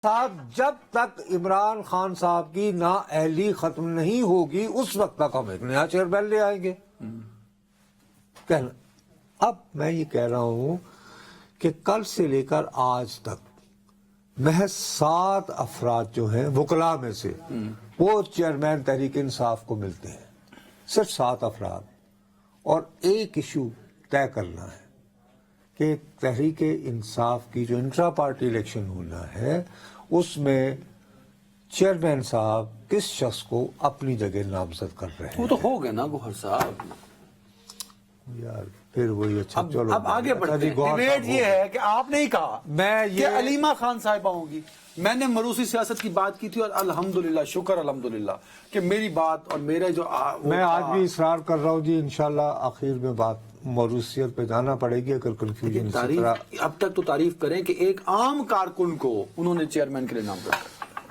صاحب جب تک عمران خان صاحب کی نااہلی ختم نہیں ہوگی اس وقت تک ہم ایک نیا چیئرمین لے آئیں گے. کہنا اب میں یہ کہہ رہا ہوں کہ کل سے لے کر آج تک محض 7 افراد جو ہیں وکلاء میں سے وہ چیئرمین تحریک انصاف کو ملتے ہیں. صرف 7 افراد اور ایک ایشو طے کرنا ہے کہ تحریک انصاف کی جو انٹرا پارٹی الیکشن ہونا ہے اس میں چیئرمین صاحب کس شخص کو اپنی جگہ نامزد کر رہے ہیں. وہ تو ہو گئے نا گوہر صاحب. یار پھر وہی اچھا چلو اب آگے بڑھتے ہیں. ڈیبیٹ یہ ہے کہ آپ نے ہی کہا میں کہ علیمہ خان صاحبہ ہوں گی. میں نے مروسی سیاست کی بات کی تھی اور الحمدللہ شکر الحمدللہ کہ میری بات اور میرے جو میں آج بھی اصرار کر رہا ہوں جی انشاءاللہ آخر میں بات موروثیت پہ جانا پڑے گی. اگر کنفیوژن اب تک تو تعریف کریں کہ ایک عام کارکن کو انہوں نے چیئرمین کے لیے نام کیا.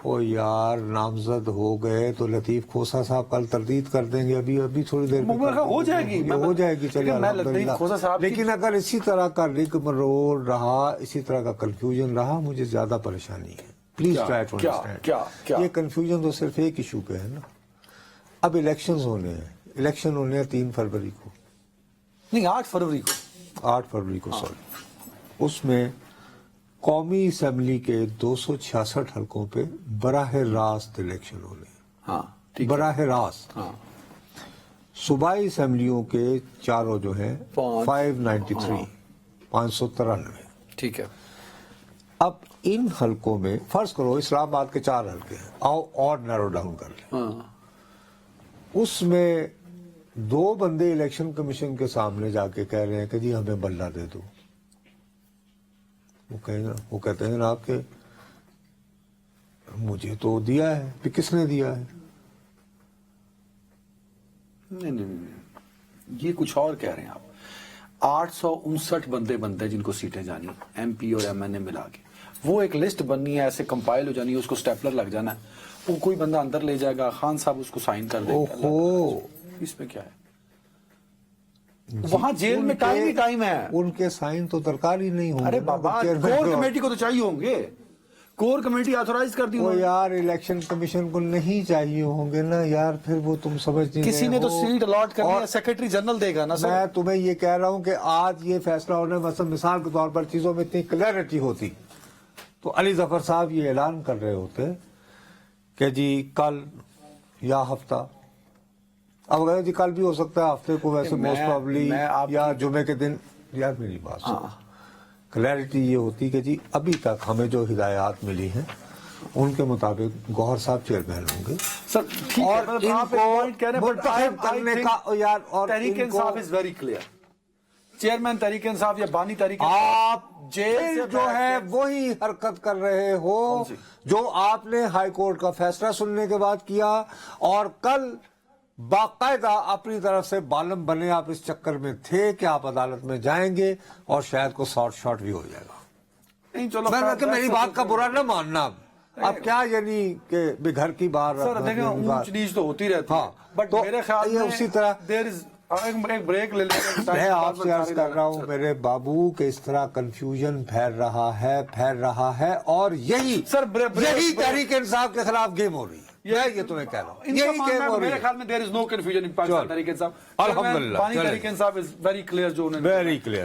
او یار نامزد ہو گئے تو لطیف کھوسا صاحب کل تردید کر دیں گے. ابھی تھوڑی دیر ہو جائے گی ہو جائے گی چلیے الحمدللہ. لیکن اگر اسی طرح کا رول رہا اسی طرح کا کنفیوژن رہا مجھے زیادہ پریشانی ہے. Please try to understand. یہ کنفیوژن تو صرف ایک ایشو پہ ہے نا. اب الیکشنز ہونے ہیں. الیکشن ہونے ہیں 3 فروری کو نہیں 8 فروری کو 8 فروری کو سوری. اس میں قومی اسمبلی کے 266 حلقوں پہ براہ راست الیکشن ہونے ہیں. ہاں براہ راست. صوبائی اسمبلیوں کے چاروں جو ہیں 593 593. ٹھیک ہے. اب ان حلقوں میں فرض کرو اسلام آباد کے 4 حلقے ہیں. آؤ اور نیرو ڈاؤن کر لیں. اس میں 2 بندے الیکشن کمیشن کے سامنے جا کے کہہ رہے ہیں کہ جی ہمیں بلہ دے دو. وہ کہتے ہیں جناب کہ مجھے تو دیا ہے. پھر کس نے دیا ہے؟ نہیں یہ کچھ اور کہہ رہے ہیں آپ. 859 بندے جن کو سیٹیں جانی ایم پی اور ایم این اے ملا کے وہ ایک لسٹ بننی ہے ایسے کمپائل ہو جانی ہے. اس کو سٹیپلر لگ جانا ہے. وہ کوئی بندہ اندر لے جائے گا. خان صاحب اس کو سائن کر دیں گے. اس میں کیا ہے وہاں جیل میں ٹائم ہی ٹائم ہے. ان کے سائن تو درکار ہی نہیں ہوں. ارے بابا کور کمیٹی کو تو چاہیے ہوں گے. کور کمیٹی آتھورائز کر دی وہ یار الیکشن کمیشن کو نہیں چاہیے ہوں گے نا یار. پھر وہ تم سمجھ نہیں کسی نے تو سیٹ الاٹ کرنی ہے. سیکرٹری جنرل دے گا نا. میں تمہیں یہ کہہ رہا ہوں کہ آج یہ فیصلہ ہونے مثال کے طور پر چیزوں میں اتنی کلیئرٹی ہوتی تو علی ظفر صاحب یہ اعلان کر رہے ہوتے کہ جی کل یا ہفتہ. اب اگر جی کل بھی ہو سکتا ہے ہفتے کو ویسے موسٹ پرابلی یا جمعے کے دن. یار میری بات سن. کلیئرٹی یہ ہوتی کہ جی ابھی تک ہمیں جو ہدایات ملی ہیں ان کے مطابق گوہر صاحب چیئرمین ہوں گے. اور ان کو منتخب کرنے کا یار اور Tehreek Insaf is very clear. Chairman Tehreek Insaf یا بانی تحریک آپ جیل جو ہے وہی حرکت کر رہے ہو جو آپ نے ہائی کورٹ کا فیصلہ سننے کے بعد کیا. اور کل باقاعدہ اپنی طرف سے بالم بنے آپ اس چکر میں تھے کہ آپ عدالت میں جائیں گے اور شاید کو شارٹ بھی ہو جائے گا. نہیں چلو کہ میری بات کا برا نہ ماننا. اب کیا یعنی کہ گھر کی بار اونچ نیچ تو ہوتی رہتی ہے. بٹ میرے خیال میں اسی طرح ایک بریک لے لیں. میں آپ سے عرض کر رہا ہوں میرے بابو کہ اس طرح کنفیوژن پھیل رہا ہے اور یہی تحریک انصاف کے خلاف گیم ہو رہی ہے. یہ تمہیں کہہ رہا ہوں یہی گیم ہو رہی ہے. میرے خیال میں there is no confusion in Pakistan Tehreek Insaf. الحمدللہ بانی Tehreek Insaf is very clear. جو ویری کلیئر.